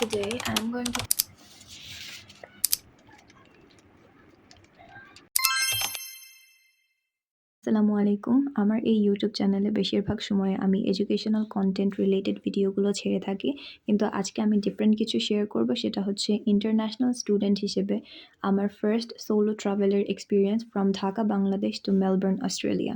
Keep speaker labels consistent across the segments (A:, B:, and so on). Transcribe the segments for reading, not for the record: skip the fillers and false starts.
A: Today I'm going to আসসালামু আলাইকুম। আমার এই ইউটিউব চ্যানেলে বেশিরভাগ সময় আমি এডুকেশনাল কন্টেন্ট রিলেটেড ভিডিওগুলো ছেড়ে থাকি। কিন্তু আজকে আমি ডিফারেন্ট কিছু শেয়ার করব, সেটা হচ্ছে ইন্টারন্যাশনাল স্টুডেন্ট হিসেবে আমার ফার্স্ট সোলো ট্রাভেলের experience from Dhaka Bangladesh to Melbourne Australia.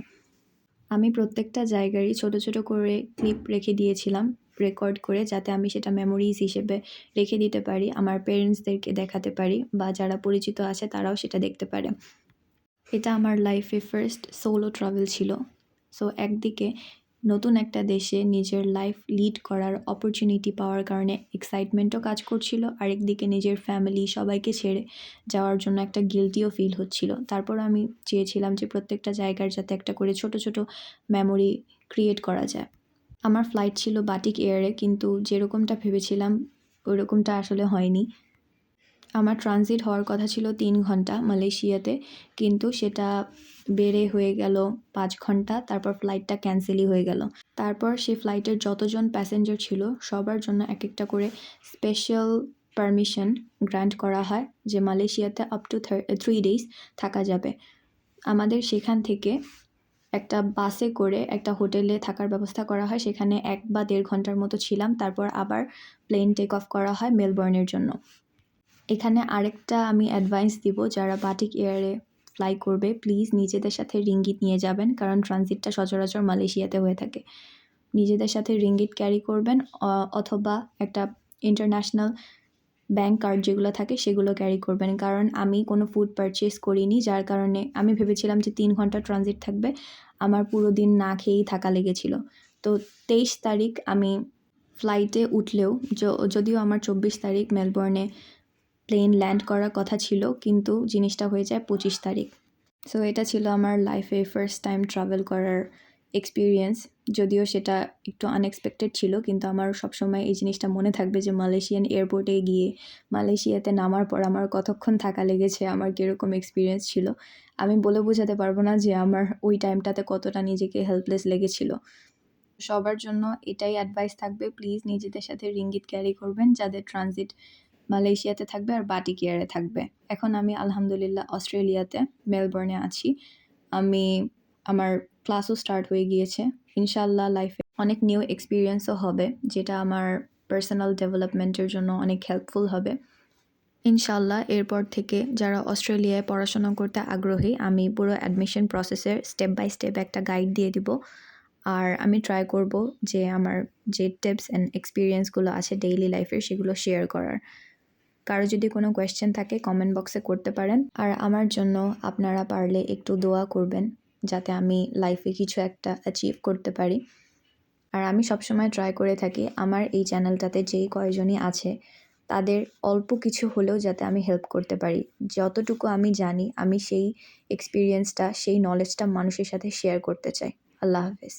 A: আমি প্রত্যেকটা জায়গারই ছোট ছোট করে ক্লিপ রেখে দিয়েছিলাম রেকর্ড করে, যাতে আমি সেটা মেমোরিজ হিসেবে রেখে দিতে পারি, আমার পেরেন্টসদেরকে দেখাতে পারি বা যারা পরিচিত আছে তারাও সেটা দেখতে পারে। এটা আমার লাইফে ফার্স্ট সোলো ট্রাভেল ছিল। সো একদিকে নতুন একটা দেশে নিজের লাইফ লিড করার অপরচুনিটি পাওয়ার কারণে এক্সাইটমেন্টও কাজ করছিল, আরেকদিকে নিজের ফ্যামিলি সবাইকে ছেড়ে যাওয়ার জন্য একটা গিল্টিও ফিল হচ্ছিল। তারপর আমি চেয়েছিলাম যে প্রত্যেকটা জায়গার যাতে একটা করে ছোট ছোট মেমোরি ক্রিয়েট করা যায়। আমার ফ্লাইট ছিল বাটিক এয়ারে, কিন্তু যেরকমটা ভেবেছিলাম ওইরকমটা আসলে হয়নি। আমার ট্রানজিট হওয়ার কথা ছিল 3 ঘন্টা মালয়েশিয়াতে, কিন্তু সেটা বেড়ে হয়ে গেল 5 ঘন্টা। তারপর ফ্লাইটটা ক্যান্সেলই হয়ে গেল। তারপর সেই ফ্লাইটের যতজন প্যাসেঞ্জার ছিল সবার জন্য এক একটা করে স্পেশাল পারমিশন গ্র্যান্ট করা হয় যে মালয়েশিয়াতে আপ টু 3 ডেজ থাকা যাবে। আমাদের সেখান থেকে একটা বাসে করে একটা হোটেলে থাকার ব্যবস্থা করা হয়, সেখানে 1 বা 1.5 ঘন্টার মতো ছিলাম। তারপর আবার প্লেন টেক অফ করা হয় মেলবোর্নের জন্য। এখানে আরেকটা আমি অ্যাডভাইস দিব, যারা বাটিক এয়ারে ফ্লাই করবে প্লিজ নিজেদের সাথে রিঙ্গিত নিয়ে যাবেন, কারণ ট্রানজিটটা সচরাচর মালয়েশিয়াতে হয়ে থাকে। নিজেদের সাথে রিঙ্গিত ক্যারি করবেন, অথবা একটা ইন্টারন্যাশনাল ব্যাংক কার্ড যেগুলো থাকে সেগুলো ক্যারি করবেন। কারণ আমি কোনো ফুড পারচেস করিনি, যার কারণে আমি ভেবেছিলাম যে 3 ঘন্টা ট্রানজিট থাকবে, আমার পুরো দিন না খেয়েই থাকা লেগেছিল। তো 23 তারিখ আমি ফ্লাইটে উঠলেও যদিও আমার 24 তারিখ মেলবোর্নে প্লেন ল্যান্ড করার কথা ছিল, কিন্তু জিনিসটা হয়ে যায় 25 তারিখ। সো এটা ছিল আমার লাইফে ফার্স্ট টাইম ট্রাভেল করার এক্সপিরিয়েন্স। যদিও সেটা একটু আনএক্সপেক্টেড ছিল, কিন্তু আমার সবসময় এই জিনিসটা মনে থাকবে যে মালয়েশিয়ান এয়ারপোর্টে গিয়ে মালয়েশিয়াতে নামার পর আমার কতক্ষণ থাকা লেগেছে, আমার কীরকম এক্সপিরিয়েন্স ছিল। আমি বলে বোঝাতে পারবো না যে আমার ওই টাইমটাতে কতটা নিজেকে হেল্পলেস লেগেছিল। সবার জন্য এটাই অ্যাডভাইস থাকবে, প্লিজ নিজেদের সাথে রিঙ্গিত ক্যারি করবেন যাদের ট্রানজিট মালয়েশিয়াতে থাকবে আর বাটিক এয়ারে থাকবে। এখন আমি আলহামদুলিল্লাহ অস্ট্রেলিয়াতে মেলবোর্নে আছি। আমার ক্লাসও স্টার্ট হয়ে গিয়েছে। ইনশাআল্লাহ লাইফে অনেক নিউ এক্সপিরিয়েন্সও হবে, যেটা আমার পার্সোনাল ডেভেলপমেন্টের জন্য অনেক হেল্পফুল হবে। ইনশাআল্লাহ এরপর থেকে যারা অস্ট্রেলিয়ায় পড়াশোনা করতে আগ্রহী, আমি পুরো অ্যাডমিশন প্রসেসের স্টেপ বাই স্টেপ একটা গাইড দিয়ে দিব। আর আমি ট্রাই করব যে আমার যে টিপস অ্যান্ড এক্সপিরিয়েন্সগুলো আছে ডেইলি লাইফের সেগুলো শেয়ার করার। কারো যদি কোনো কোয়েশ্চেন থাকে কমেন্ট বক্সে করতে পারেন। আর আমার জন্য আপনারা পারলে একটু দোয়া করবেন, যাতে আমি লাইফে কিছু একটা অ্যাচিভ করতে পারি। আর আমি সবসময় ট্রাই করে থাকি আমার এই চ্যানেলটাতে যেই কয়জনই আছে তাদের অল্প কিছু হলেও যাতে আমি হেল্প করতে পারি। যতটুকু আমি জানি আমি সেই এক্সপিরিয়েন্সটা, সেই নলেজটা মানুষের সাথে শেয়ার করতে চাই। আল্লাহ হাফেজ।